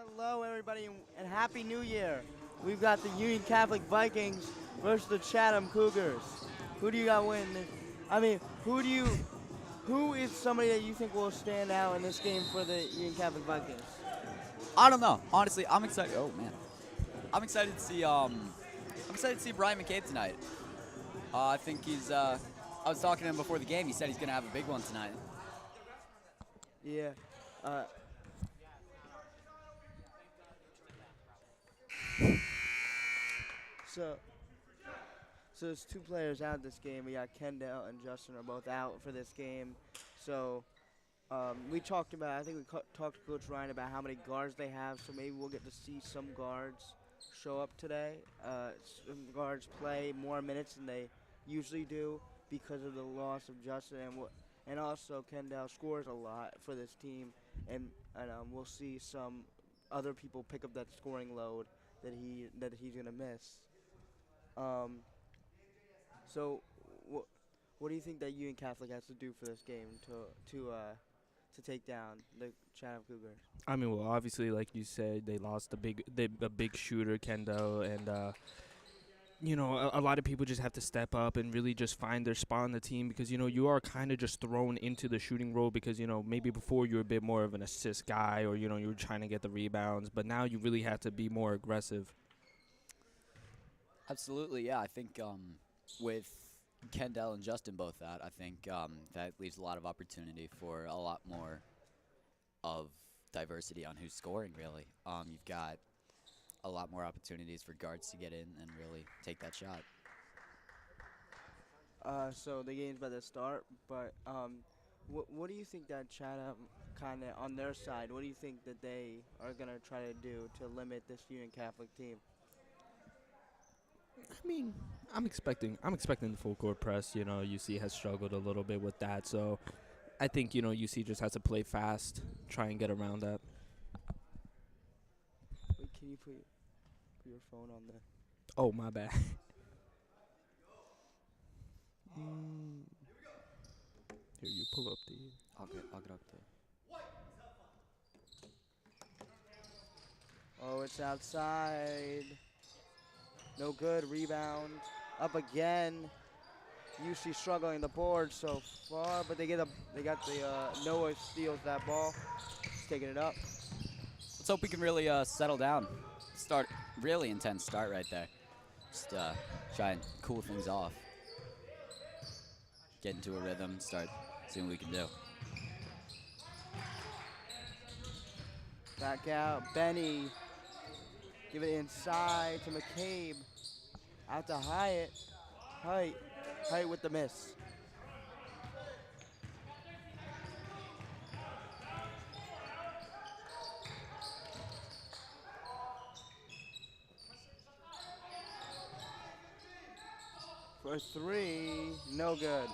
Hello, everybody, and Happy New Year. We've got the Union Catholic Vikings versus the Chatham Cougars. Who do you got winning this? I mean, who is somebody that you think will stand out in this game for the Union Catholic Vikings? I don't know. Honestly, I'm excited. Oh man, I'm excited to see. I'm excited to see Brian McCabe tonight. I think he's. I was talking to him before the game. He said he's gonna have a big one tonight. Yeah. Uh, so, so there's two players out this game. We got Kendall and Justin are both out for this game. So we talked about, I think we talked to Coach Ryan about how many guards they have, so maybe we'll get to see some guards show up today. Some guards play more minutes than they usually do because of the loss of Justin, and also Kendall scores a lot for this team, and we'll see some other people pick up that scoring load that he's gonna miss. Um, so, what do you think that Union Catholic has to do for this game to take down the Chatham Cougars? I mean, well, obviously, like you said, they lost a big shooter, Kendo, and a lot of people just have to step up and really just find their spot on the team because you are kind of just thrown into the shooting role because maybe before you were a bit more of an assist guy or you were trying to get the rebounds, but now you really have to be more aggressive. Absolutely, yeah. I think with Kendall and Justin both out, I think that leaves a lot of opportunity for a lot more of diversity on who's scoring. Really, you've got a lot more opportunities for guards to get in and really take that shot. So the game's about to start, but what do you think that Chatham kind of on their side? What do you think that they are gonna try to do to limit this Union Catholic team? I mean, I'm expecting the full court press. UC has struggled a little bit with that, so I think UC just has to play fast, try and get around that. Wait, can you put your phone on the? Oh, my bad. Mm. Here, you pull up the. I'll get up to. Oh, it's outside. No good. Rebound. Up again. UC struggling the board so far, but they got the Noah steals that ball. He's taking it up. Let's hope we can really settle down. Start really intense start right there. Just try and cool things off. Get into a rhythm. Start seeing what we can do. Back out. Benny. Give it inside to McCabe. Out to Hyatt. Hyatt with the miss. For three, no good.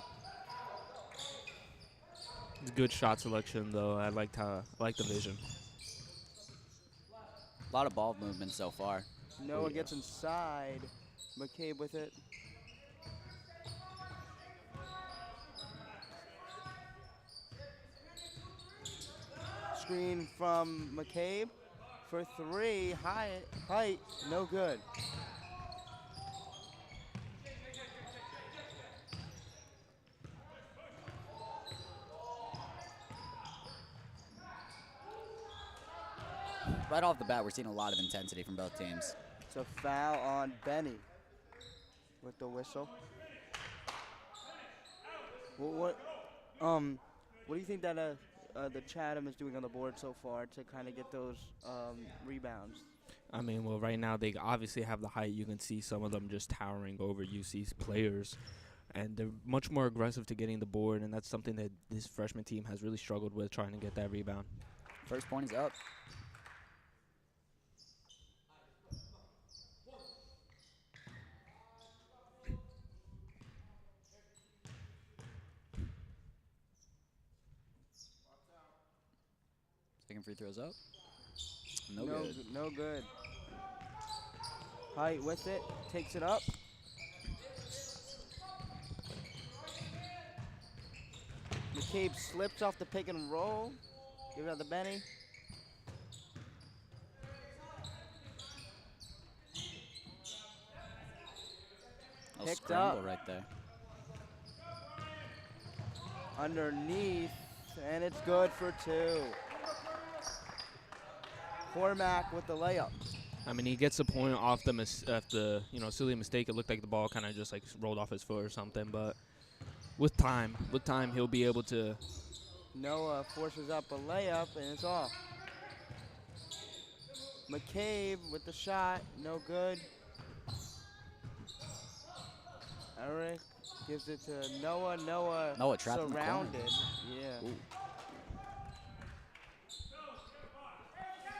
Good shot selection, though. I like the vision. A lot of ball movement so far. Noah gets inside. McCabe with it. Screen from McCabe for three. Height, no good. Right off the bat, we're seeing a lot of intensity from both teams. It's a foul on Benny with the whistle. What do you think that the Chatham is doing on the board so far to kind of get those rebounds? I mean, well, right now they obviously have the height. You can see some of them just towering over UC's players, and they're much more aggressive to getting the board, and that's something that this freshman team has really struggled with, trying to get that rebound. First point is up. Second free throw's up. No good. No good. Height with it, takes it up. McCabe slips off the pick and roll. Give it out to Benny. A Picked scramble up. right there. Underneath, and it's good for 2. Cormac with the layup. I mean, he gets a point off the silly mistake. It looked like the ball kind of just like rolled off his foot or something. But with time, he'll be able to. Noah forces up a layup, and it's off. McCabe with the shot, no good. Eric gives it to Noah. Noah trapped in the corner. surrounded. Yeah. Ooh.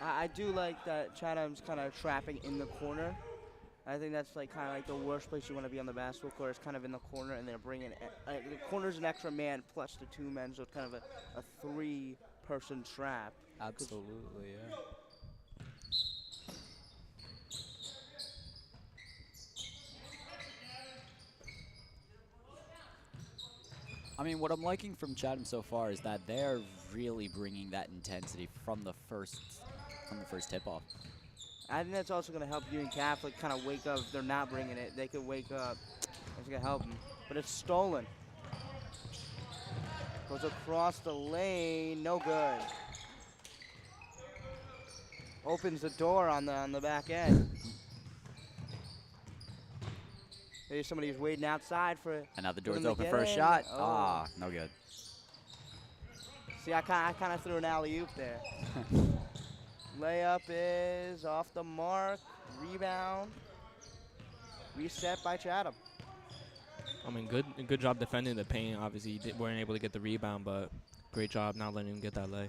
I do like that Chatham's kind of trapping in the corner. I think that's like kind of like the worst place you want to be on the basketball court. Is kind of in the corner, and they're bringing the corner's an extra man plus the 2 men, so it's kind of a 3-person trap. Absolutely, yeah. I mean, what I'm liking from Chatham so far is that they're really bringing that intensity from the first tip-off. I think that's also going to help Union Catholic kind of wake up. If they're not bringing it, they could wake up. It's going to help them. But it's stolen. Goes across the lane. No good. Opens the door on the back end. Maybe somebody's waiting outside for it. And now the for them door's to open get for a in. shot. Oh. Ah, no good. See, I kind of threw an alley-oop there. Layup is off the mark. Rebound. Reset by Chatham. I mean, good job defending the paint. Obviously, you weren't able to get the rebound, but great job not letting him get that lay.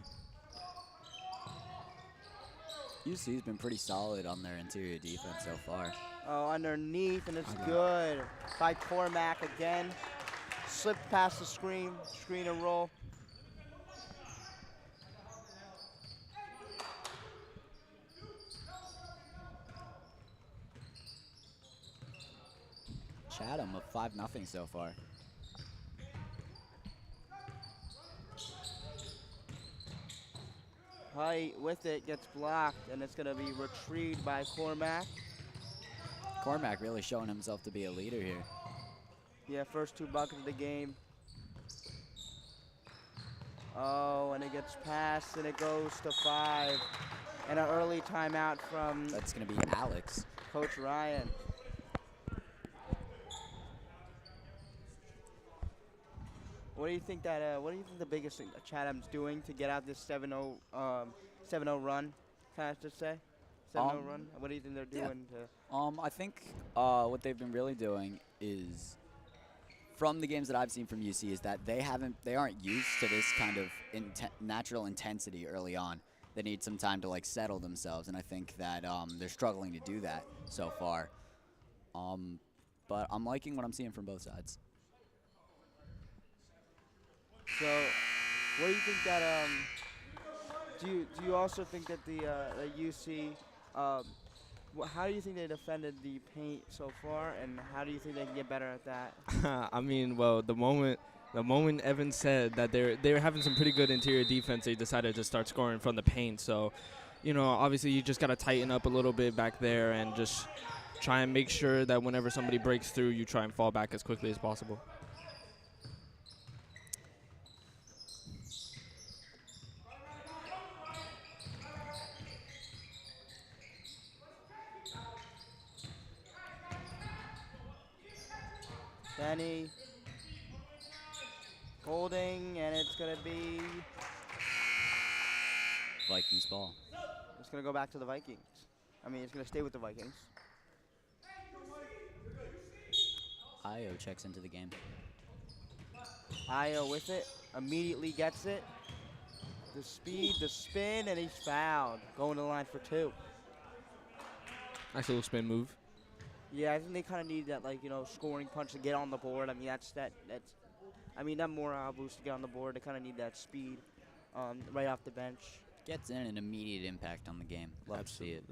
UC's been pretty solid on their interior defense so far. Oh, underneath, and it's good by Cormac again. Slipped past the screen and roll. Chatham up 5-0 so far. Height with it gets blocked, and it's going to be retrieved by Cormac. Cormac really showing himself to be a leader here. Yeah, first 2 buckets of the game. Oh, and it gets passed, and it goes to 5. And an early timeout from That's going to be Alex. Coach Ryan. What do you think the biggest thing that Chatham's doing to get out this 7-0 run? Can I just say 7-0 run? What do you think they're doing to? I think what they've been really doing is, from the games that I've seen from UC, is that they aren't used to this kind of natural intensity early on. They need some time to like settle themselves, and I think that they're struggling to do that so far. But I'm liking what I'm seeing from both sides. So, what do you think that do you also think that the UC how do you think they defended the paint so far, and how do you think they can get better at that? I mean, well, the moment Evan said that they were having some pretty good interior defense, they decided to start scoring from the paint. So, obviously you just got to tighten up a little bit back there and just try and make sure that whenever somebody breaks through, you try and fall back as quickly as possible. Benny holding, and it's going to be Vikings ball. It's going to go back to the Vikings. I mean, it's going to stay with the Vikings. Io checks into the game. Io with it, immediately gets it. The speed, the spin, and he's fouled. Going to the line for 2. Nice little spin move. Yeah, I think they kind of need that, scoring punch to get on the board. I mean, that's that morale boost to get on the board. They kind of need that speed right off the bench. Gets in an immediate impact on the game. Love to see it.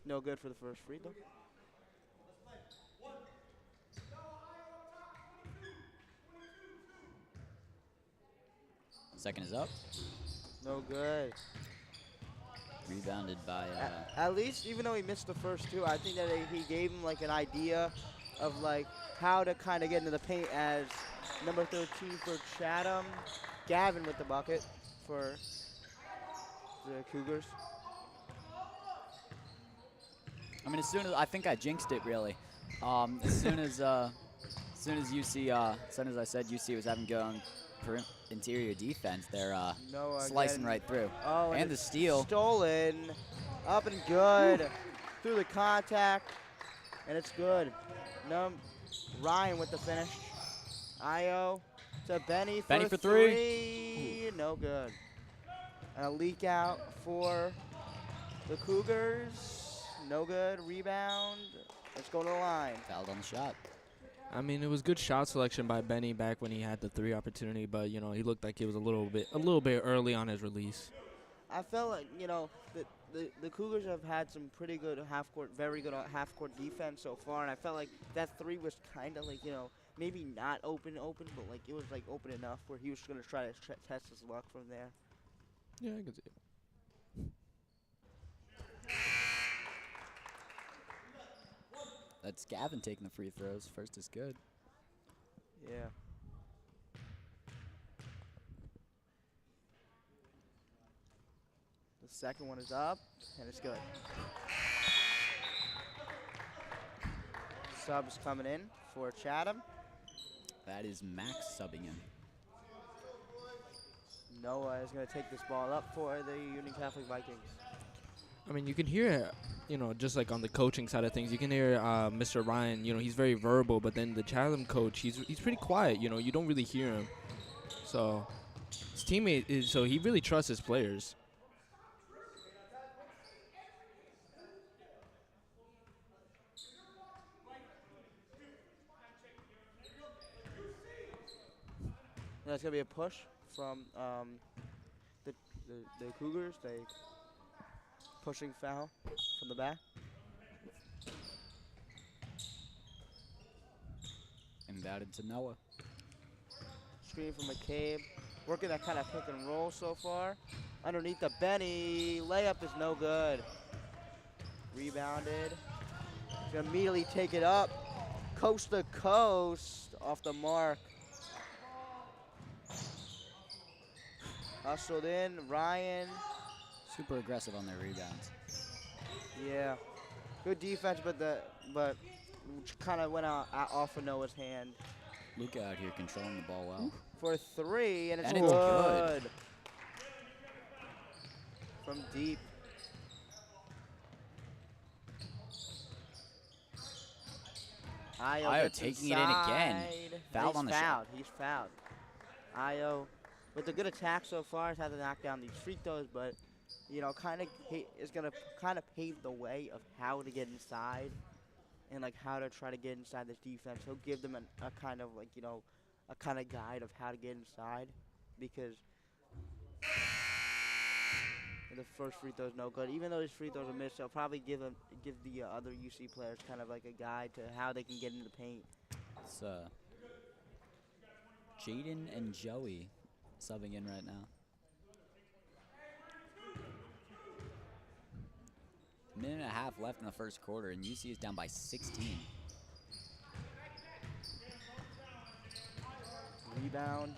No good for the first free throw. Second is up. No good. Rebounded by. At least, even though he missed the first two, I think that he gave him like an idea of like how to kind of get into the paint as number 13 for Chatham, Gavin with the bucket for the Cougars. I mean, I think I jinxed it really. As soon as UC, as soon as I said UC was having good on interior defense, they're slicing right through. Oh, and the steal. Stolen, up and good, through the contact, and it's good. Ryan with the finish. Io to Benny for three. No good. And a leak out for the Cougars. No good. Rebound. Let's go to the line. Fouled on the shot. I mean, it was good shot selection by Benny back when he had the 3 opportunity, but you know he looked like he was a little bit early on his release. I felt like the Cougars have had some pretty good very good half-court defense so far, and I felt like that 3 was kind of like maybe not open, but like it was like open enough where he was going to try to test his luck from there. Yeah, I can see it. That's Gavin taking the free throws. First is good. Yeah. The second one is up, and it's good. Subs coming in for Chatham. That is Max subbing in. Noah is going to take this ball up for the Union Catholic Vikings. I mean, you can hear, just like on the coaching side of things, you can hear Mr. Ryan, he's very verbal, but then the Chatham coach, he's pretty quiet, you don't really hear him. So his teammate so he really trusts his players. That's going to be a push from the Cougars. They pushing foul from the back. Inbounded to Noah. Screen from McCabe. Working that kind of pick and roll so far. Underneath the Benny. Layup is no good. Rebounded. He's going to immediately take it up. Coast to coast. Off the mark. Hustled in. Ryan. Super aggressive on their rebounds. Yeah. Good defense, but kind of went off of Noah's hand. Luka out here controlling the ball well. For 3, and it's And good. it's good. From deep. Io taking it in again. Fouled on the shot. He's fouled. Io, with a good attack so far, has had to knock down these free throws, but is gonna kind of pave the way of how to get inside, and like how to try to get inside this defense. He'll give them a kind of like a kind of guide of how to get inside, because the first free throw is no good. Even though his free throws are missed, he'll probably give the other UC players kind of like a guide to how they can get into the paint. It's Jaden and Joey subbing in right now. Minute and a half left in the first quarter, and UC is down by 16. Rebound.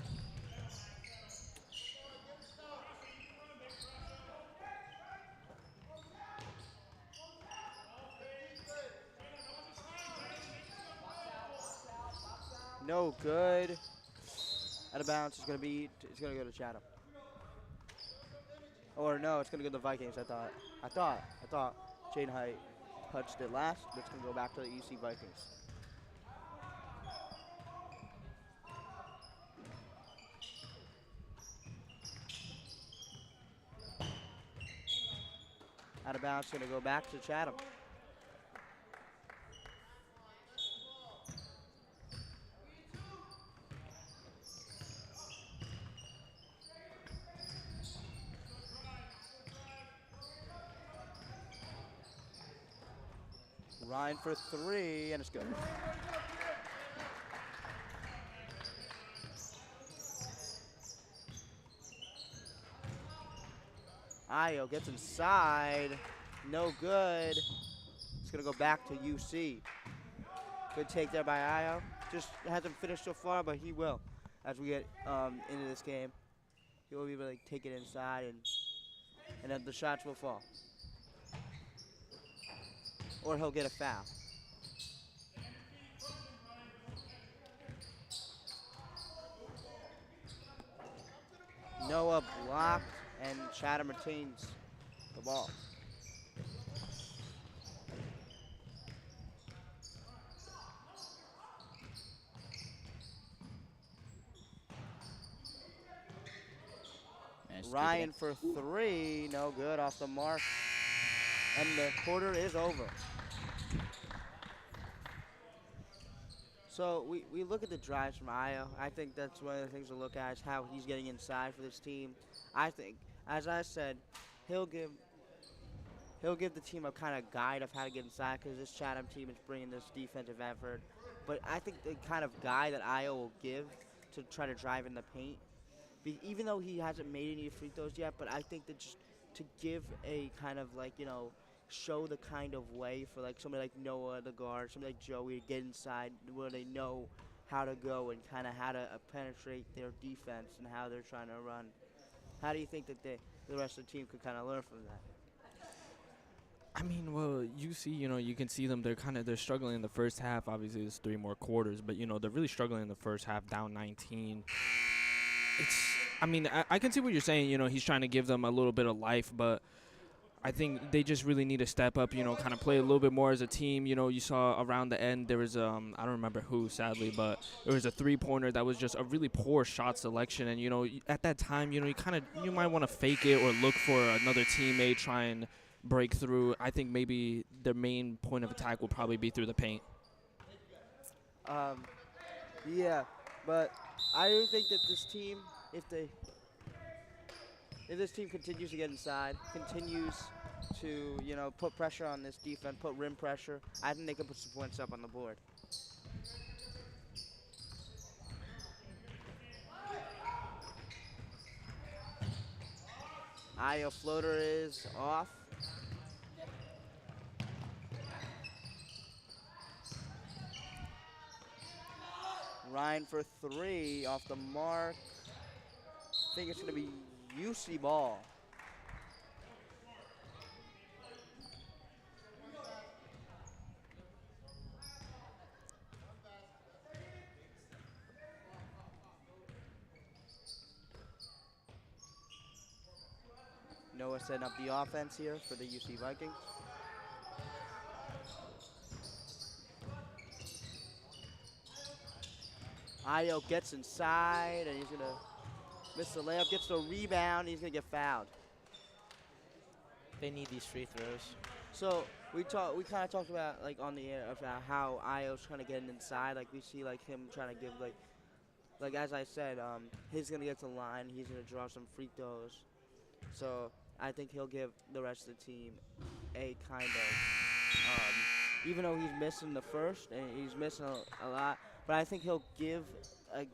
No good. Out of bounds. It's gonna go to Chatham. Or no, it's gonna go to the Vikings. I thought Jaden Height touched it last, but it's gonna go back to the UC Vikings. Out of bounds, gonna go back to Chatham. Ryan for 3, and it's good. Io gets inside. No good. It's going to go back to UC. Good take there by Io. Just hasn't finished so far, but he will as we get into this game. He will be able to take it inside, and then the shots will fall. Or he'll get a foul. Noah blocked, and Chatham retains the ball. Managed to keep it Ryan in. for three, no good, off the mark. And the quarter is over. So we look at the drives from Io. I think that's one of the things to look at is how he's getting inside for this team. I think, as I said, he'll give the team a kind of guide of how to get inside because this Chatham team is bringing this defensive effort. But I think the kind of guide that Io will give to try to drive in the paint, even though he hasn't made any free throws yet, but I think that just to give a kind of like, show the kind of way for like somebody like Noah, the guard, somebody like Joey to get inside where they know how to go and kind of how to penetrate their defense and how they're trying to run. How do you think that the rest of the team could kind of learn from that? I mean, well, you see, you can see them. They're struggling in the first half. Obviously, there's 3 more quarters, but they're really struggling in the first half, down 19. I mean, I can see what you're saying. He's trying to give them a little bit of life, but I think they just really need to step up. Kind of play a little bit more as a team. You saw around the end there was I don't remember who, sadly, but there was a 3-pointer that was just a really poor shot selection. And at that time, you might want to fake it or look for another teammate, try and break through. I think maybe their main point of attack will probably be through the paint. Yeah, but I do think that this team, if this team continues to get inside, continues to put pressure on this defense, put rim pressure, I think they can put some points up on the board. Io floater is off. Ryan for 3 off the mark. I think it's going to be UC ball. Noah setting up the offense here for the UC Vikings. Io gets inside, and he's going to miss the layup, gets the rebound, he's going to get fouled. They need these free throws. So we kind of talked about like on the air about how Io's trying to get inside. Like we see like him trying to give like as I said, he's gonna get to the line. He's gonna draw some free throws. So I think he'll give the rest of the team a kind of even though he's missing the first and he's missing a lot, but I think he'll give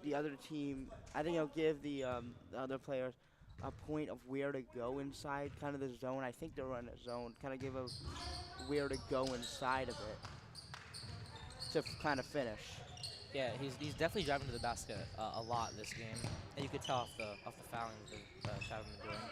the other team. I think he'll give the other players a point of where to go inside, kind of the zone. I think they're running a zone, kind of give a where to go inside of it to kind of finish. Yeah, he's definitely driving to the basket a lot this game, and you could tell off the fouling that Chatham been doing.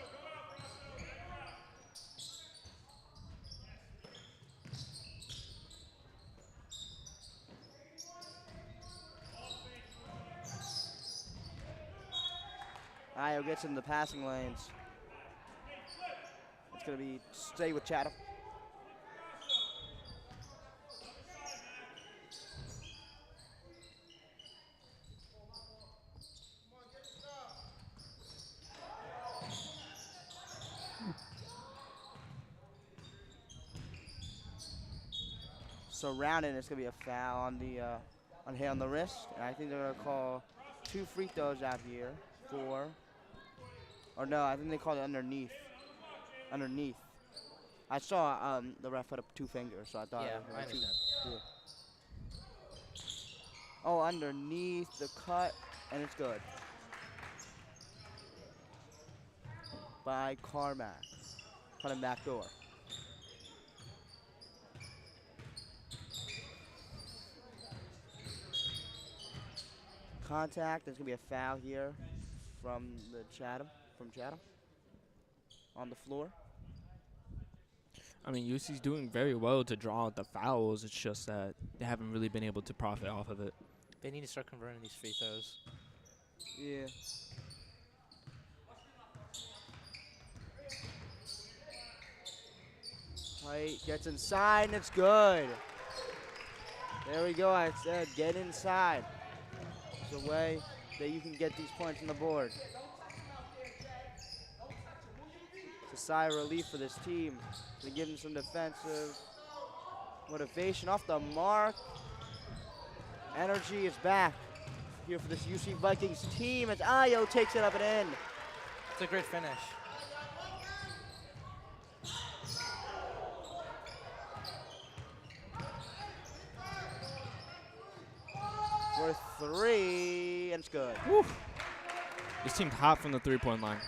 Io gets in the passing lanes. It's going to be stay with Chatham. Surrounding, it's going to be a foul on the wrist, and I think they're going to call 2 free throws out here for. Or no, I think they called it underneath. Underneath. I saw the ref put up 2 fingers, so I thought. Yeah, It was I like 2. understand. Yeah. Oh, underneath the cut, and it's good. By Carmack. Cutting back door. Contact. There's gonna be a foul here from Chatham on the floor. I mean, UC's doing very well to draw out the fouls. It's just that they haven't really been able to profit off of it. They need to start converting these free throws. Yeah. Height gets inside and it's good. There we go. I said get inside. It's a way that you can get these points on the board. It's a sigh of relief for this team. They give them some defensive motivation off the mark. Energy is back here for this UC Vikings team as Ayo takes it up and in. It's a great finish. For three, and it's good. Woo. This team's hot from the three-point line.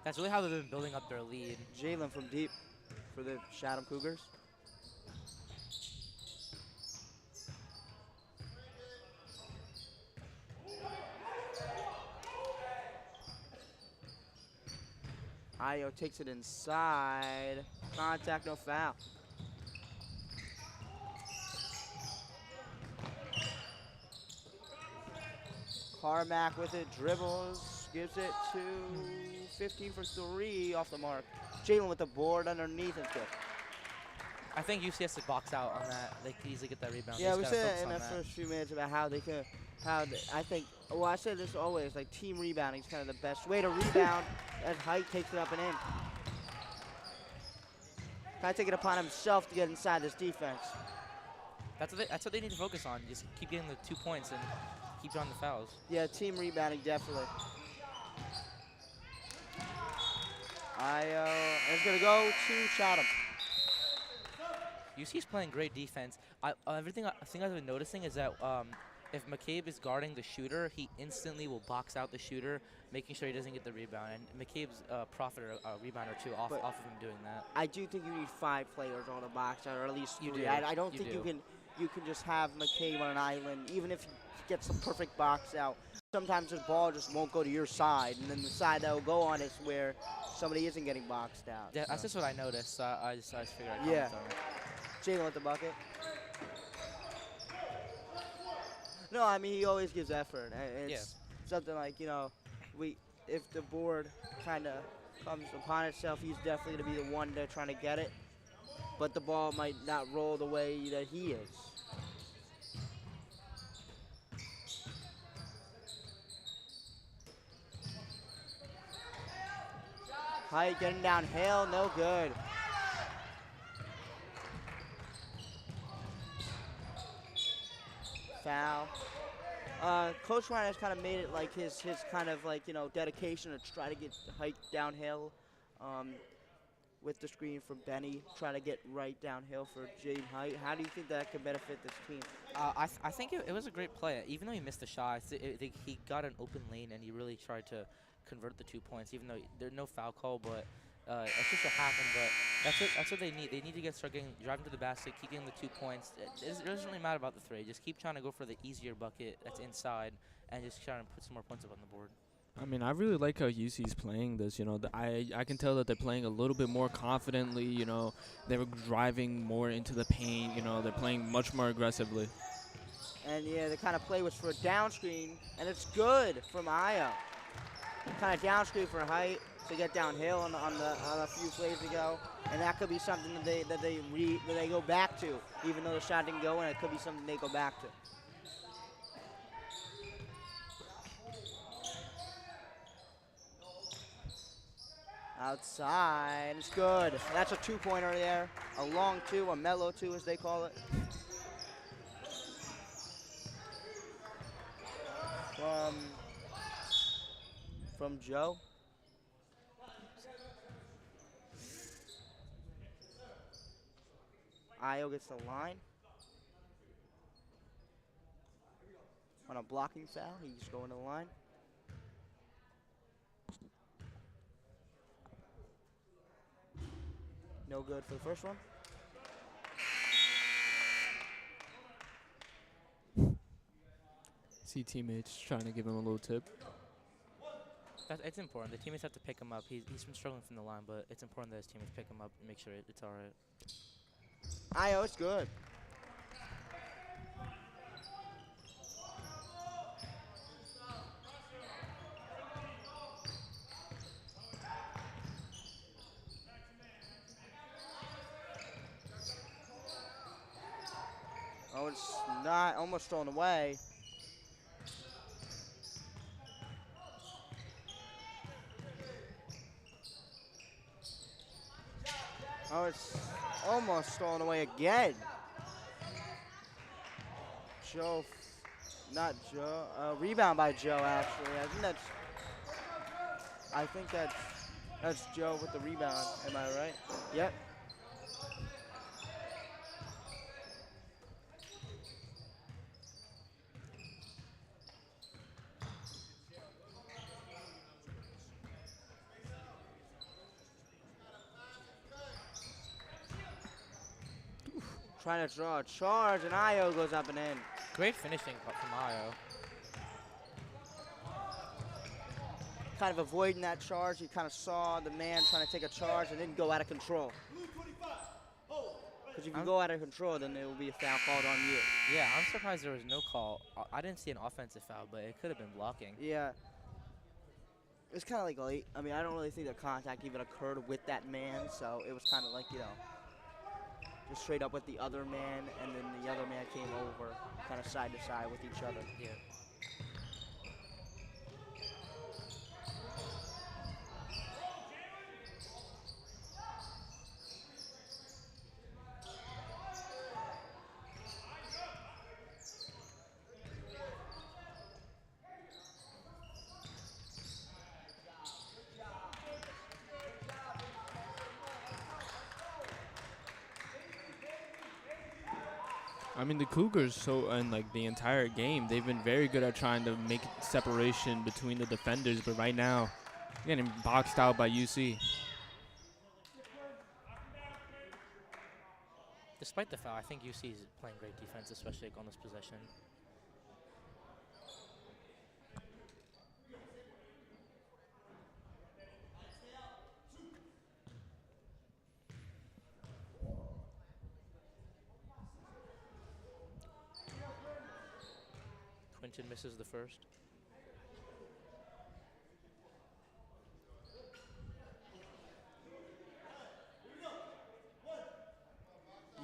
That's really how they've been building up their lead. Jalen from deep for the Chatham Cougars. Ayo takes it inside. Contact, no foul. Carmack with it, dribbles, gives it to 15 for three off the mark. Jalen with the board underneath, and good. I think UC has to box out on that. They can easily get that rebound. Yeah, They we just gotta said focus in on the that. first few minutes about how they could, I think, well, I said this always, like team rebounding is kind of the best way to rebound as Height takes it up and in. Kind of take it upon himself to get inside this defense. That's what they need to focus on. Just keep getting the 2 points and keep on the fouls. Yeah, team rebounding, definitely. It's going to go to Chatham. UC's playing great defense. Everything I think I've been noticing is that if McCabe is guarding the shooter, he instantly will box out the shooter, making sure he doesn't get the rebound. And McCabe's profited a rebound or two off of him doing that. I do think you need 5 players on the box, or at least 3. You do. I don't You think do. you can just have McCabe on an island, even if he gets the perfect box out. Sometimes the ball just won't go to your side, and then the side that will go on is where somebody isn't getting boxed out. Yeah, so. that's just what I noticed. So I just figured I'd Yeah. comment on it. Jalen with the bucket. No, I mean, he always gives effort. It's something like, if the board kind of comes upon itself, he's definitely going to be the one that's trying to get it. But the ball might not roll the way that he is. Height getting downhill, no good. Foul. Coach Ryan has kind of made it like his kind of like, dedication to try to get Height downhill with the screen from Benny, trying to get right downhill for Jade Height. How do you think that could benefit this team? I think it was a great play. Even though he missed the shot, he got an open lane and he really tried to convert the 2 points. Even though there's no foul call, but it's just what happened. But that's what they need. They need to start driving to the basket, keep getting the 2 points. It doesn't really matter about the 3. Just keep trying to go for the easier bucket that's inside, and just trying to put some more points up on the board. I mean, I really like how UC's playing this. I can tell that they're playing a little bit more confidently. They're driving more into the paint. They're playing much more aggressively. And yeah, the kind of play was for a down screen, and it's good from Ayo. Kind of down screen for Height to get downhill on a few plays ago, and that could be something that they go back to, even though the shot didn't go in. It could be something they go back to. Outside, it's good. That's a 2-pointer there. A long 2, a mellow 2 as they call it. From Joe. Ayo gets the line. On a blocking foul, he's going to the line. No good for the first one. See teammates trying to give him a little tip. It's important. The teammates have to pick him up. He's been struggling from the line, but it's important that his teammates pick him up and make sure it's all right. Io, it's good. Oh, it's not, almost thrown away. Oh, it's almost stolen away again. Joe, not Joe. Rebound by Joe, actually. I think that's Joe with the rebound. Am I right? Yep. Trying to draw a charge, and Io goes up and in. Great finishing from Io. Kind of avoiding that charge. He kind of saw the man trying to take a charge and didn't go out of control. Because if you go out of control, then there will be a foul called on you. Yeah, I'm surprised there was no call. I didn't see an offensive foul, but it could have been blocking. Yeah. It's kind of like late. I mean, I don't really think the contact even occurred with that man, so it was kind of like, just straight up with the other man, and then the other man came over, kind of side to side with each other. Yeah. I mean, the Cougars, and like the entire game, they've been very good at trying to make separation between the defenders, but right now, getting boxed out by UC. Despite the foul, I think UC is playing great defense, especially on this possession. Quinton misses the first.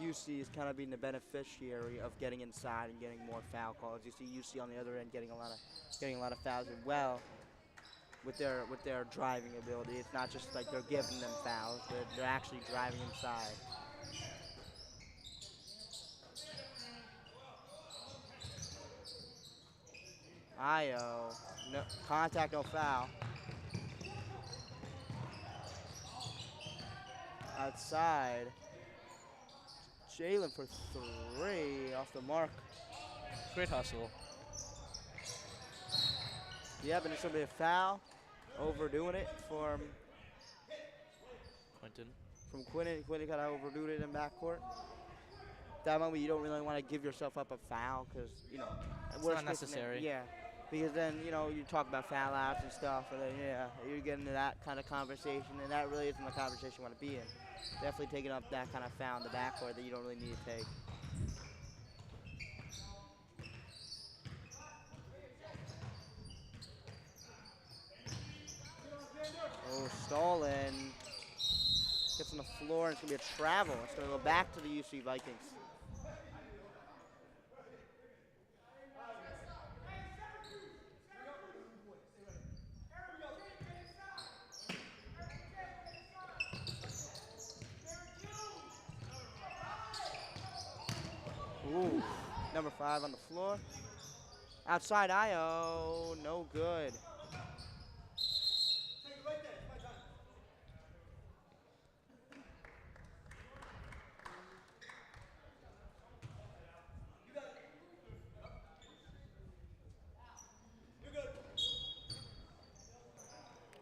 UC is kind of being the beneficiary of getting inside and getting more foul calls. You see UC on the other end getting a lot of fouls as well with their driving ability. It's not just like they're giving them fouls; they're actually driving inside. Io, no contact, no foul. Outside. Jalen for 3 off the mark. Great hustle. Yeah, but it's going to be a foul. Overdoing it from Quinton. Quinton kind of overdoing it in backcourt. That moment, you don't really want to give yourself up a foul because, It's not necessary. Yeah, because then, you talk about foul outs and stuff, and then, you get into that kind of conversation, and that really isn't the conversation you want to be in. Definitely taking up that kind of foul in the backcourt that you don't really need to take. Oh, stolen. Gets on the floor, and it's going to be a travel. It's going to go back to the UC Vikings. Ooh, number 5 on the floor. Outside Io, no good.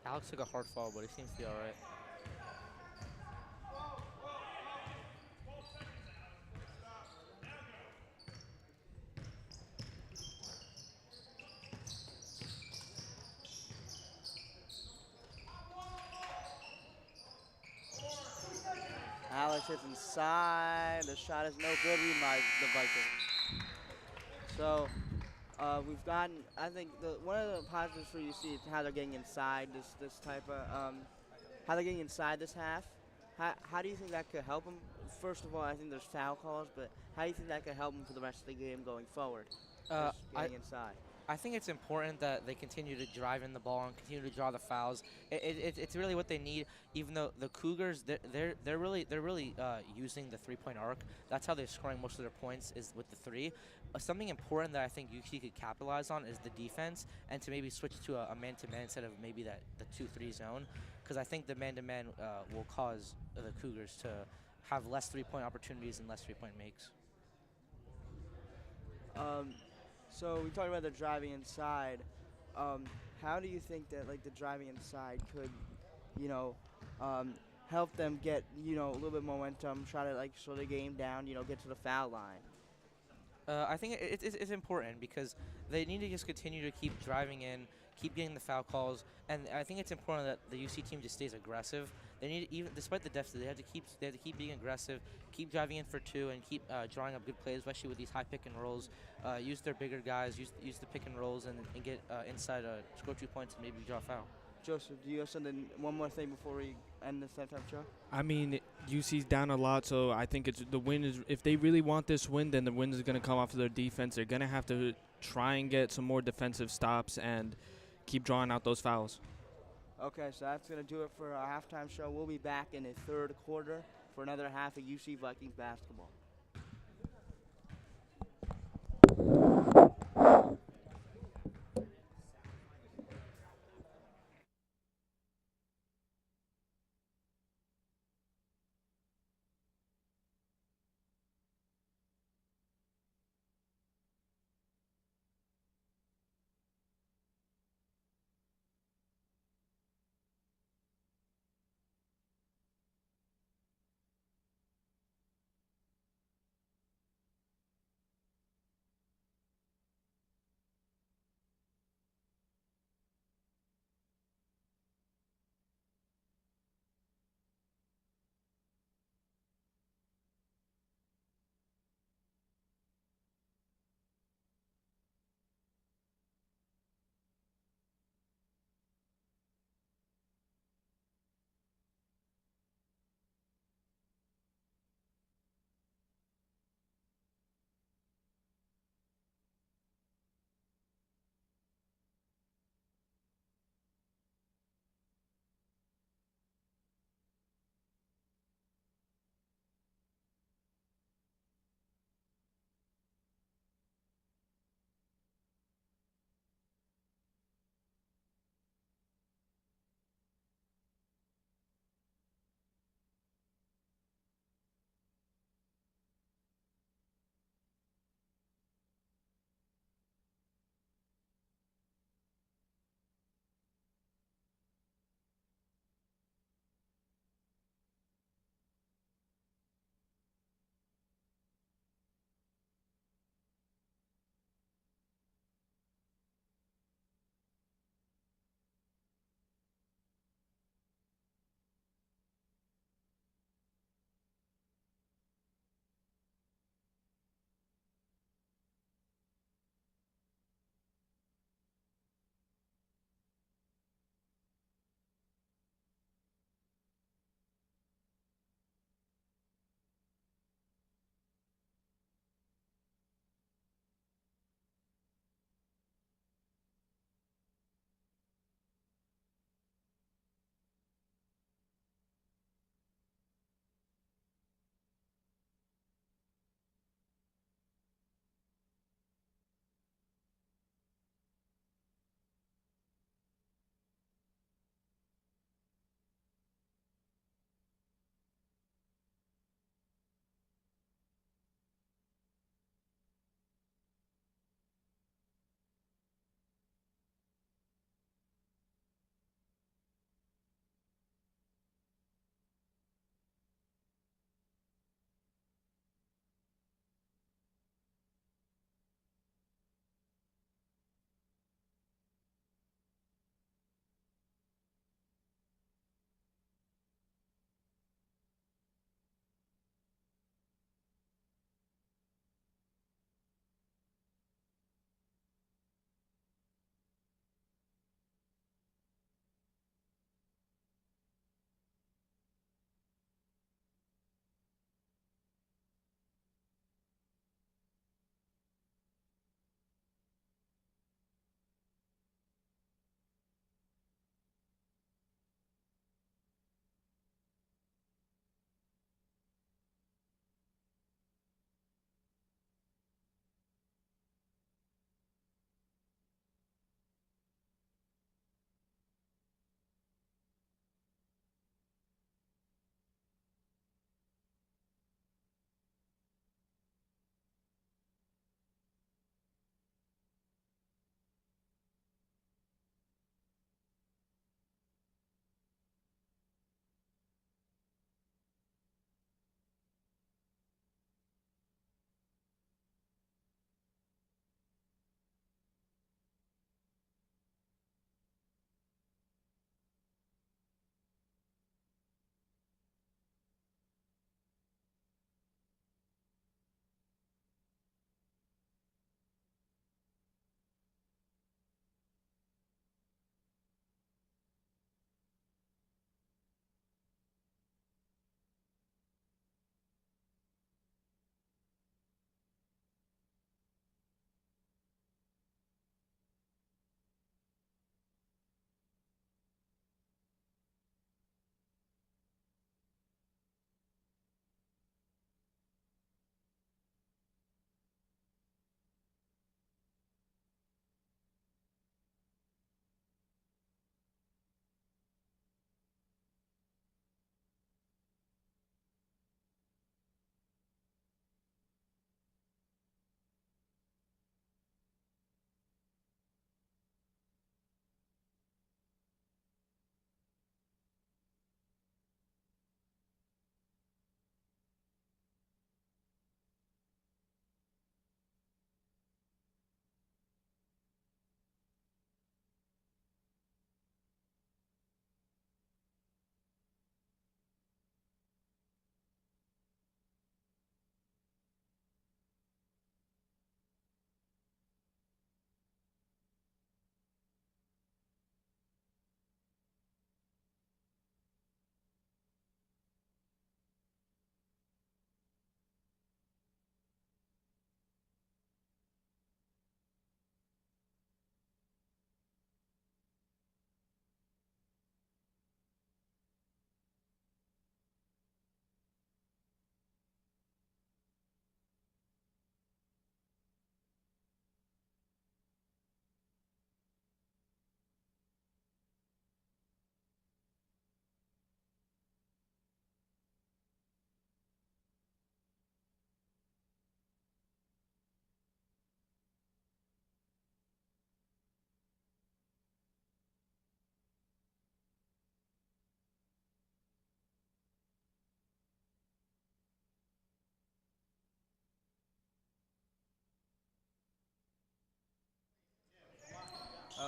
Alex took a hard fall, but he seems to be all right. Alex hits inside. The shot is no good. Reminds the Vikings. So we've gotten. I think one of the positives for UC is how they're getting inside this type of how they're getting inside this half. How do you think that could help them? First of all, I think there's foul calls, but how do you think that could help them for the rest of the game going forward? Uh, Just I, getting inside. I think it's important that they continue to drive in the ball and continue to draw the fouls. It's really what they need. Even though the Cougars, they're really using the 3-point arc. That's how they're scoring most of their points is with the three. Something important that I think UC could capitalize on is the defense and to maybe switch to a man-to-man instead of maybe the 2-3 zone. Because I think the man-to-man will cause the Cougars to have less 3-point opportunities and less 3-point makes. Um, so we talked about the driving inside. Um, how do you think that like the driving inside could, you know, um, help them get a little bit momentum, try to like slow the game down, get to the foul line? I think it's important because they need to just continue to keep driving in, keep getting the foul calls, and I think it's important that the UC team just stays aggressive. They need even despite the deficit, they have to keep being aggressive, keep driving in for two, and keep drawing up good plays, especially with these high pick and rolls. Use their bigger guys, use the pick and rolls, and get inside, score 2 points, and maybe draw a foul. Joseph, do you have something? One more thing before we end this halftime show? I mean, UC's down a lot, so I think it's the win is. If they really want this win, then the win is going to come off of their defense. They're going to have to try and get some more defensive stops and keep drawing out those fouls. Okay, so that's gonna do it for our halftime show. We'll be back in the third quarter for another half of UC Vikings basketball.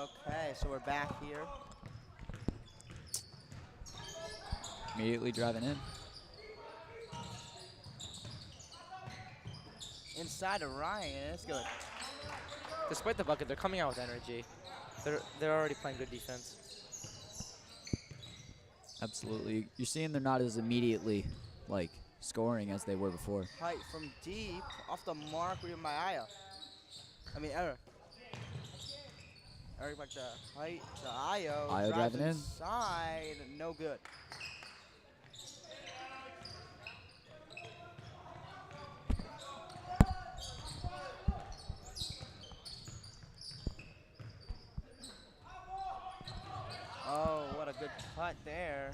Okay, so we're back here. Immediately driving in. Inside of Ryan, it's good. Despite the bucket, they're coming out with energy. They're already playing good defense. Absolutely. You're seeing they're not as immediately, like, scoring as they were before. Height from deep, off the mark, reading by Aya. I mean, Eric. Eric back to height to Io. Io drives driving in. inside, no good. Oh, what a good cut there.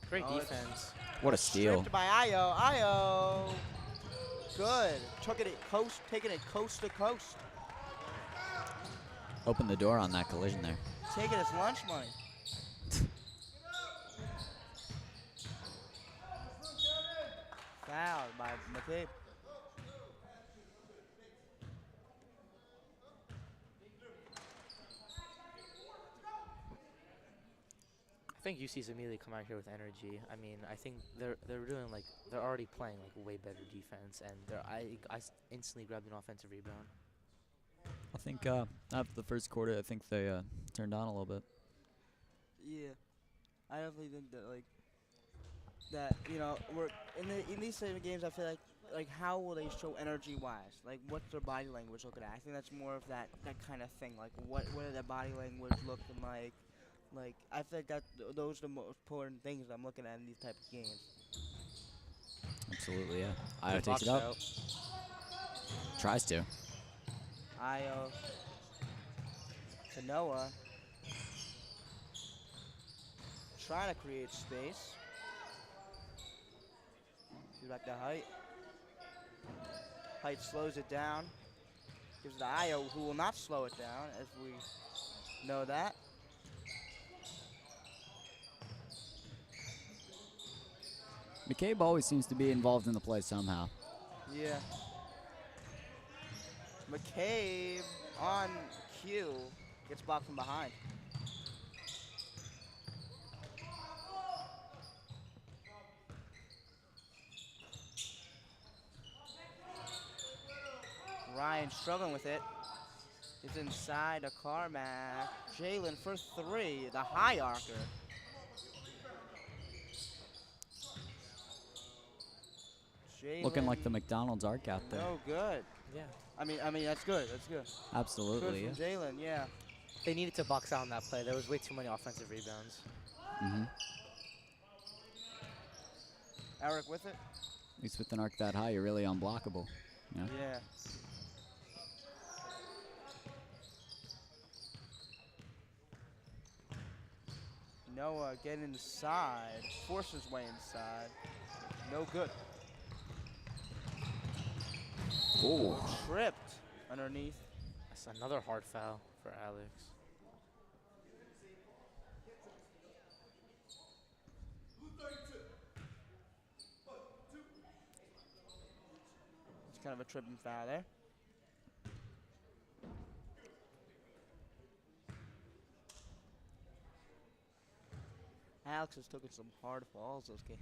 Great Oh, it's defense. What a steal. Stripped by Io. Io. Good. Taking it coast to coast. Opened the door on that collision there. Taking his lunch money. Fouled by McCabe. I think UC's immediately come out here with energy. I mean, I think they're doing like they're already playing like way better defense, and I instantly grabbed an offensive rebound. I think after the first quarter, I think they turned on a little bit. Yeah, I definitely think that we're in these type of games. I feel like how will they show energy wise? Like what's their body language looking at? I think that's more of that kind of thing. Like what are their body language looking like? Like I think that those are the most important things I'm looking at in these type of games. Absolutely, yeah. Io Good takes it box up. out. Tries to. Io to Noah. Trying to create space. Gives back to Height. Height slows it down. Gives it to Io, who will not slow it down, as we know that. McCabe always seems to be involved in the play somehow. Yeah. McCabe on cue gets blocked from behind. Ryan struggling with it. It's inside to Carmack. Jalen for three, the high arcer. Looking like the McDonald's arc out there. No good. Yeah. I mean that's good. That's good. Absolutely, Good from Jalen, yeah. They needed to box out on that play. There was way too many offensive rebounds. Mm-hmm. Eric with it. At least with an arc that high, you're really unblockable. Yeah. Yeah. Noah getting inside, forces his way inside. No good. Ooh. Tripped underneath. That's another hard foul for Alex. It's kind of a tripping foul there. Alex has taken some hard falls this game.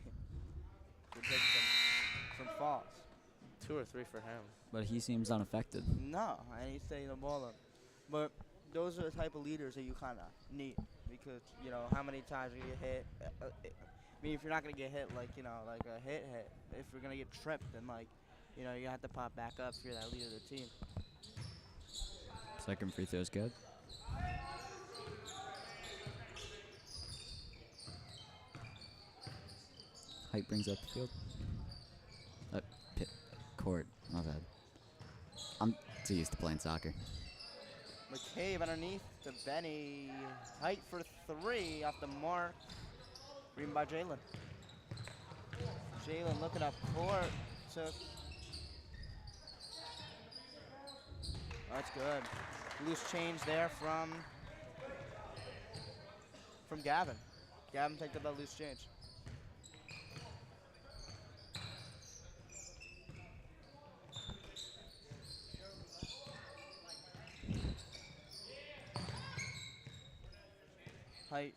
He's taking some falls. 2 or 3 for him. But he seems unaffected. No, and he's taking the ball up. But those are the type of leaders that you kind of need because, how many times you get hit. I mean, if you're not going to get hit like a hit, if you're going to get tripped, then, you have to pop back up if you're that leader of the team. Second free throw's good. Height brings up the field. Pit court, my bad. I'm too used to playing soccer. McCabe underneath to Benny. Height for three off the mark. Reading by Jalen. Jalen looking up court. Took. Oh, that's good. Loose change there from Gavin. Gavin picked up that loose change. Height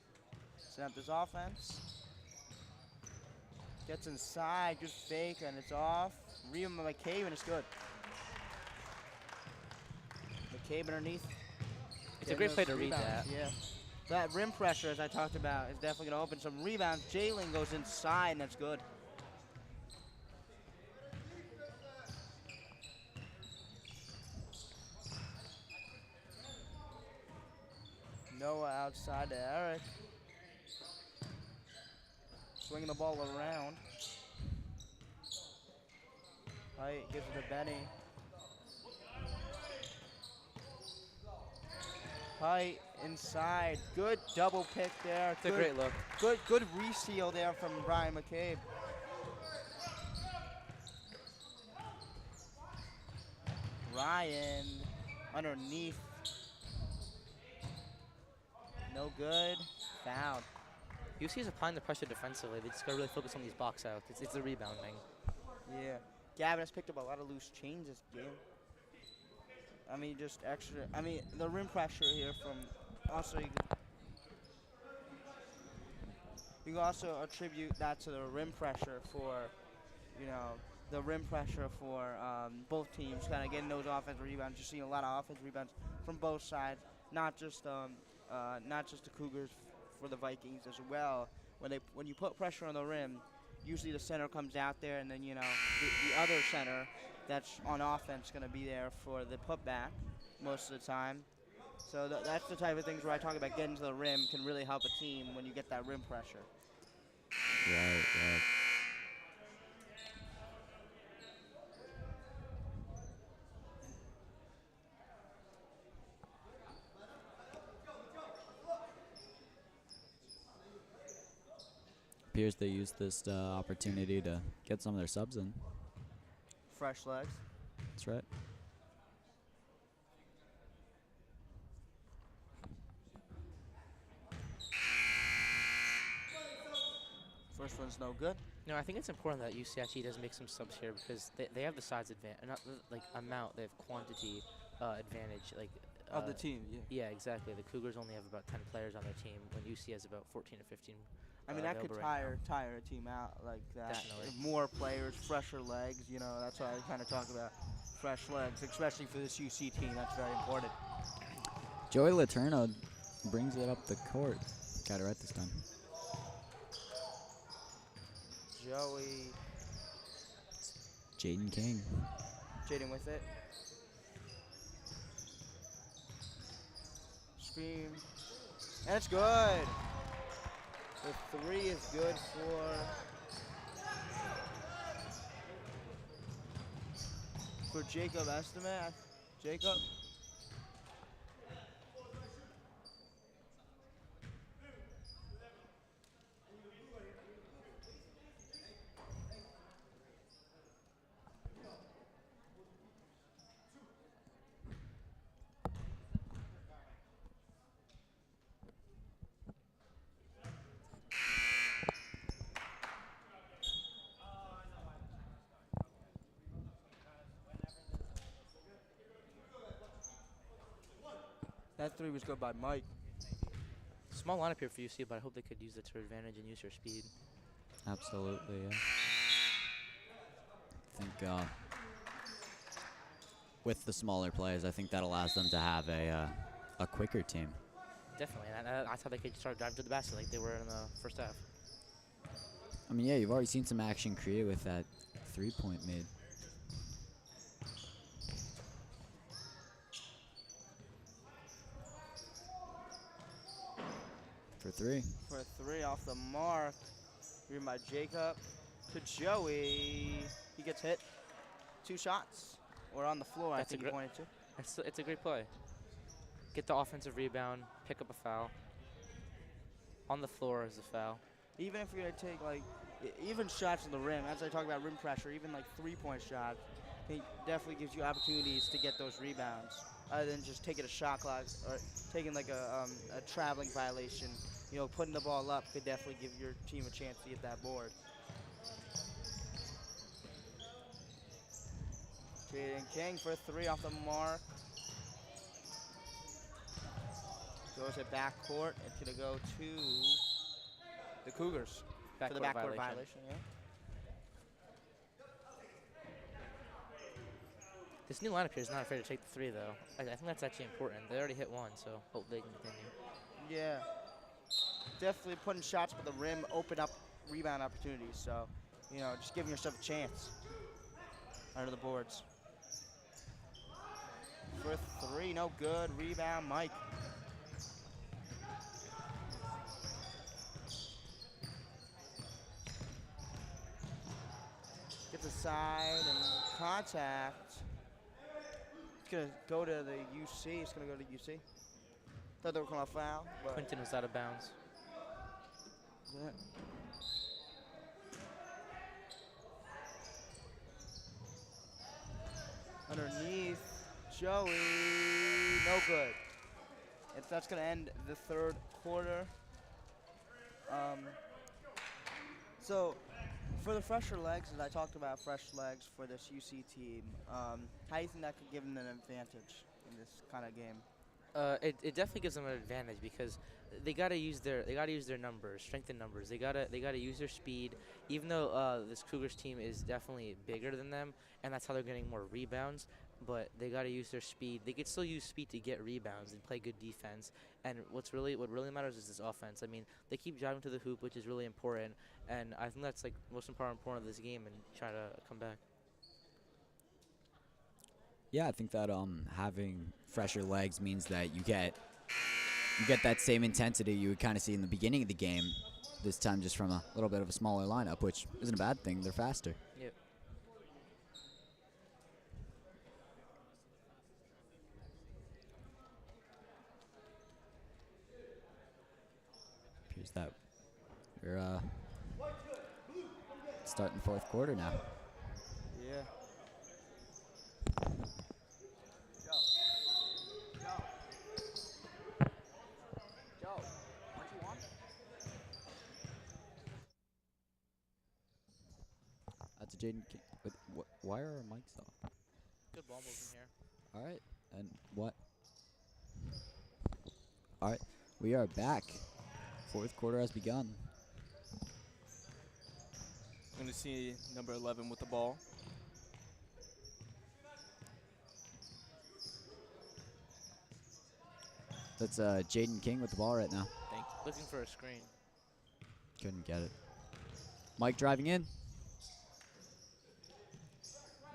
set up this offense. Gets inside, good fake, and it's off. Rebound by McCabe, and it's good. McCabe underneath. It's a great play to read that. Yeah. That rim pressure, as I talked about, is definitely going to open some rebounds. Jalen goes inside, and that's good. Noah outside to Eric. Swinging the ball around. Height gives it to Benny. Height inside. Good double pick there. It's a great look. Good reseal there from Brian McCabe. Ryan underneath. No good. Fouled. UC is applying the pressure defensively. They just got to really focus on these box outs. It's the rebounding. Yeah. Gavin has picked up a lot of loose change this game. I mean, just extra. I mean, the rim pressure here from. Also, you can also attribute that to the rim pressure for, the rim pressure for both teams, kind of getting those offensive rebounds. You're seeing a lot of offensive rebounds from both sides, not just the Cougars for the Vikings as well. When you put pressure on the rim, usually the center comes out there, and then the other center that's on offense going to be there for the putback most of the time. So that's the type of things where I talk about getting to the rim can really help a team when you get that rim pressure. Right. Appears they used this opportunity to get some of their subs in. Fresh legs. That's right. First one's no good. No, I think it's important that UC actually does make some subs here because they have the size advantage, not like amount. They have quantity advantage. Of the team, yeah. Yeah, exactly. The Cougars only have about 10 players on their team when UC has about 14 or 15. I mean, that could available right tire a team out like that. Definitely. More players, fresher legs. That's why I kind of talk about fresh legs, especially for this UC team. That's very important. Joey Letourneau brings it up the court. Got it right this time. Joey. Jaden King. Jaden with it. Scream. And it's good. The three is good for Jacob Estimate. Jacob. That three was good by Mike. Small lineup here for UC, but I hope they could use it to their advantage and use their speed. Absolutely, yeah. I think with the smaller players, I think that allows them to have a quicker team. Definitely, and that's how they could start driving to the basket like they were in the first half. I mean, yeah, you've already seen some action create with that three-point made. For three. For three off the mark. Here by Jacob to Joey. He gets hit. 2 shots. Or on the floor, I think he pointed to. It's a great play. Get the offensive rebound, pick up a foul. On the floor is a foul. Even if you're going to take, even shots in the rim, as I talk about rim pressure, even 3-point shots, it definitely gives you opportunities to get those rebounds, other than just taking a shot clock or taking a traveling violation. Putting the ball up could definitely give your team a chance to get that board. Jaden King for 3 off the mark. Throws it back court. It's going to go to the Cougars for the backcourt violation. Yeah. This new lineup here is not afraid to take the three, though. I think that's actually important. They already hit one, so hope they can continue. Yeah. Definitely putting shots with the rim, open up rebound opportunities. So, just giving yourself a chance under the boards. For three, no good. Rebound, Mike. Gets aside and contact. It's going to go to the UC. It's going to go to UC. Thought they were calling a foul. But Quinton was out of bounds. yeah. Underneath, Joey, no good. That's going to end the third quarter. So, for the fresher legs, as I talked about fresh legs for this UC team, how do you think that could give them an advantage in this kind of game? It definitely gives them an advantage because they gotta use their numbers, strength in numbers. They gotta use their speed. Even though this Cougars team is definitely bigger than them, and that's how they're getting more rebounds. But they gotta use their speed. They could still use speed to get rebounds and play good defense. And what really matters is this offense. I mean, they keep driving to the hoop, which is really important. And I think that's like most important of this game and try to come back. Yeah, I think that having fresher legs means that you get that same intensity you would kind of see in the beginning of the game. This time, just from a little bit of a smaller lineup, which isn't a bad thing. They're faster. Yep. Appears that we're starting the fourth quarter now. Yeah. Joe, what you want? That's a Jaden King. Why are our mics off? Good ball movement here. All right, and what? All right, we are back. Fourth quarter has begun. I'm going to see number 11 with the ball. That's Jaden King with the ball right now. Thank you. Looking for a screen. Couldn't get it. Mike driving in.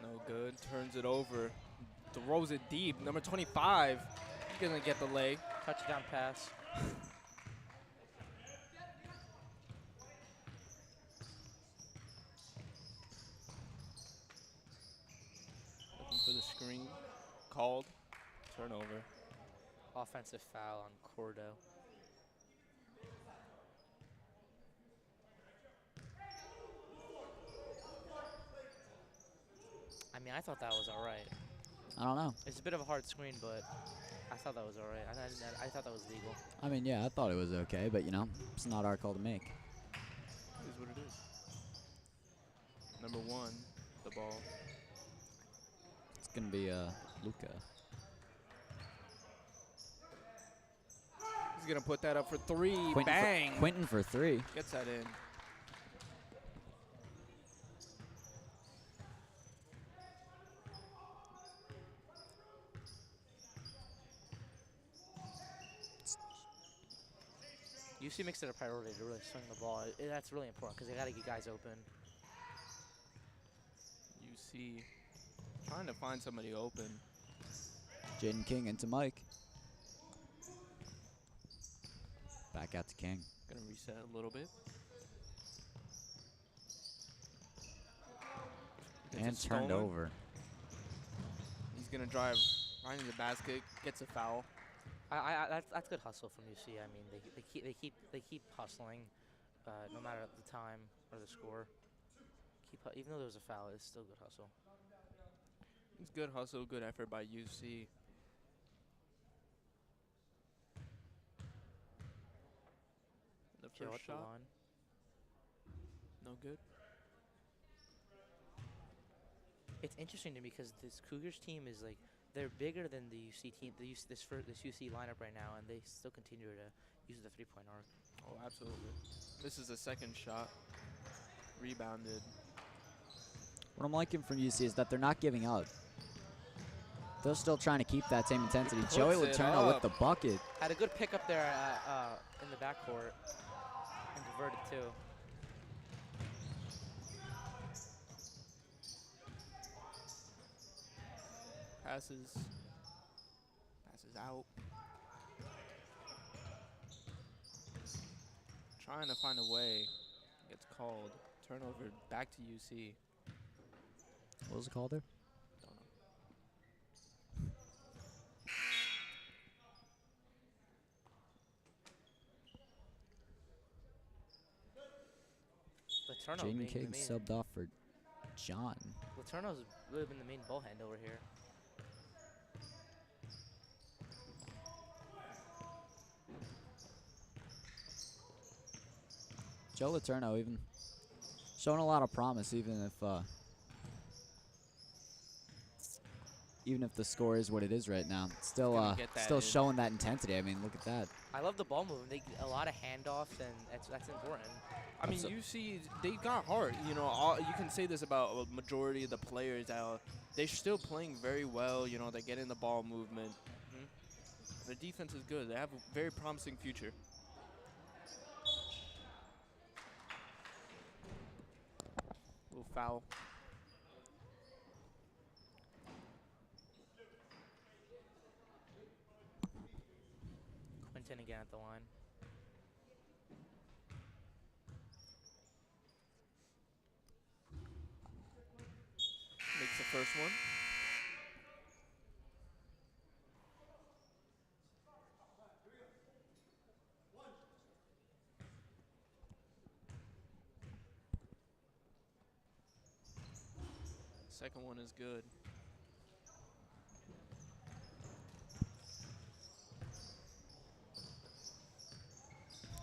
No good. Turns it over. Throws it deep. Number 25. He's going to get the lay. Touchdown pass. Looking for the screen. Called. Turnover. Offensive foul on Cordo. I mean, I thought that was all right. I don't know. It's a bit of a hard screen, but I thought that was all right. I thought that was legal. I mean, yeah, I thought it was okay, but it's not our call to make. It is what it is. Number 1, the ball. It's gonna be Luca. He's going to put that up for 3. Quentin Bang! Quentin for 3. Gets that in. UC makes it a priority to really swing the ball. That's really important because they got to get guys open. UC trying to find somebody open. Jaden King into Mike. Back out to King. Gonna reset a little bit. And It's turned stolen. over. He's gonna drive right into the basket, gets a foul. That's good hustle from UC. I mean, they keep hustling, no matter the time or the score. Even though there was a foul, it's still good hustle. It's good hustle, good effort by UC. The Joe first at the shot, line. no good. It's interesting to me because this Cougars team is like they're bigger than the UC team. This UC lineup right now, and they still continue to use the 3-point arc. Oh, absolutely. This is the second shot. Rebounded. What I'm liking from UC is that they're not giving up. They're still trying to keep that same intensity. Joey puts it Letourneau with up. the bucket. Had a good pickup there in the backcourt and converted too. Passes out. Trying to find a way. Gets called. Turnover back to UC. What was it called there? Don't know. Letourneau Jaden being King the main. subbed off for John. Letourneau's really been the main ball hand over here. Joe Letourneau even showing a lot of promise, even if the score is what it is right now. Gonna get that Still in. showing that intensity. I mean, look at that. I love the ball movement. They get a lot of handoffs, and that's important. I mean, UC, they got heart. You know, you can say this about a majority of the players. They're still playing very well. You know, they're getting the ball movement. Their defense is good. They have a very promising future. Little foul. Quinton again at the line. Makes the first one. Second one is good.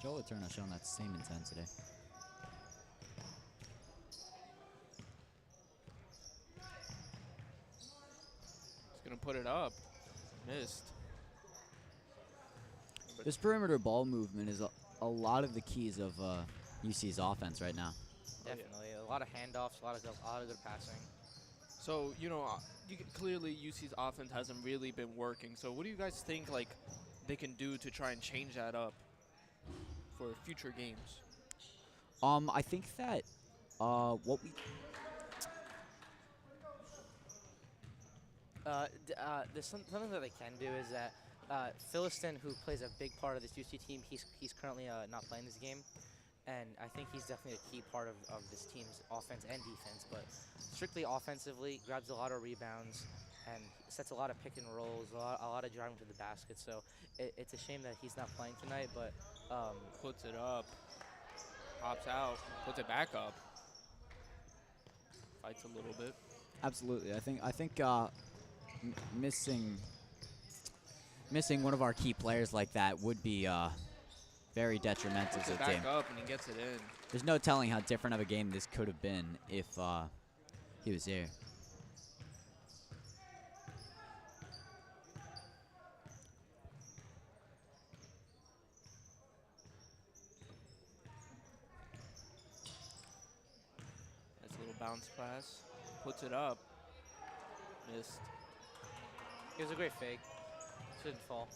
Joe Letourneau showing that same intensity. He's gonna put it up. Missed. This perimeter ball movement is a lot of the keys of UC's offense right now. Definitely. A lot of handoffs, a lot of good passing. So, you know, clearly UC's offense hasn't really been working. So what do you guys think, like, they can do to try and change that up for future games? I think that what we There's something that they can do is that Philiston, who plays a big part of this UC team, he's currently not playing this game, and I think he's definitely a key part of this team's offense and defense. But strictly offensively, grabs a lot of rebounds and sets a lot of pick and rolls, a lot of driving to the basket. So it's a shame that he's not playing tonight, but Puts it up, hops out, puts it back up, fights a little bit. absolutely. I think missing one of our key players like that would be very detrimental Puts to it the team. back up and he gets it in. There's no telling how different of a game this could have been if he was here. Nice little bounce pass, puts it up, missed. it was a great fake. Shouldn't fall.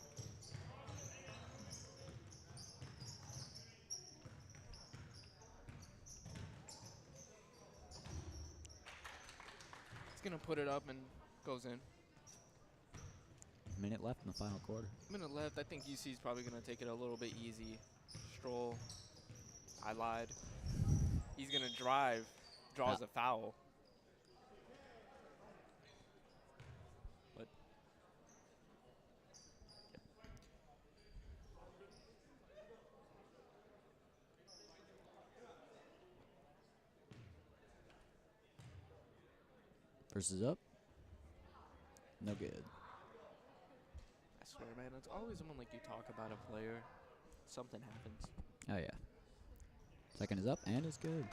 He's gonna put it up and goes in. Minute left in the final quarter. Minute left. I think UC's probably gonna take it a little bit easy. Stroll. I lied. He's gonna drive. Draws a foul. But Versus up. No good. I swear, man, it's always when like you talk about a player, something happens. Oh yeah. Second is up and is good.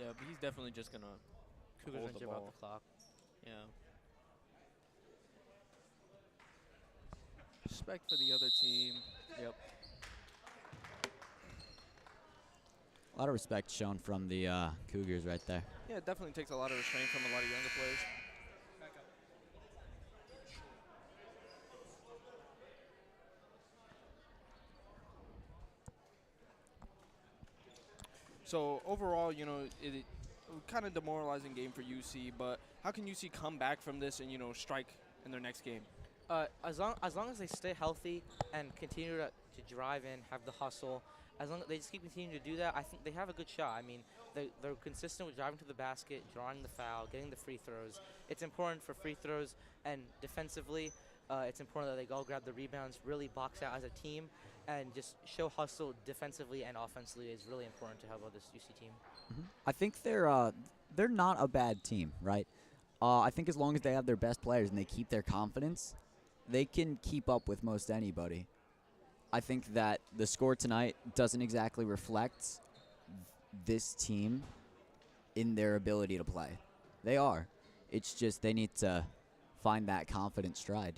Yeah, but he's definitely just gonna Cougars hold gonna the give out ball. the clock. Yeah. Respect for the other team. Yep. A lot of respect shown from the Cougars right there. Yeah, it definitely takes a lot of restraint from a lot of younger players. So overall, it kind of demoralizing game for UC, but how can UC come back from this and strike in their next game? As long as they stay healthy and continue to drive in, have the hustle, as long as they just keep continuing to do that, I think they have a good shot. I mean, they're consistent with driving to the basket, drawing the foul, getting the free throws. It's important for free throws and defensively. It's important that they all grab the rebounds, really box out as a team, and just show hustle defensively and offensively is really important to have on this UC team. I think they're not a bad team, right? I think as long as they have their best players and they keep their confidence, they can keep up with most anybody. I think that the score tonight doesn't exactly reflect this team in their ability to play. They are. It's just they need to find that confident stride.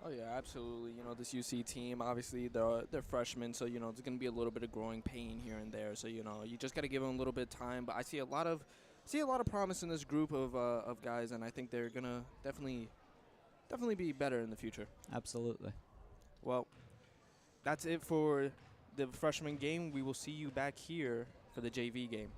Oh yeah, absolutely. This UC team, obviously they're freshmen, so there's gonna be a little bit of growing pain here and there. So you just gotta give them a little bit of time. But I see a lot of promise in this group of guys, and I think they're gonna definitely be better in the future. Absolutely. Well, that's it for the freshman game. We will see you back here for the JV game.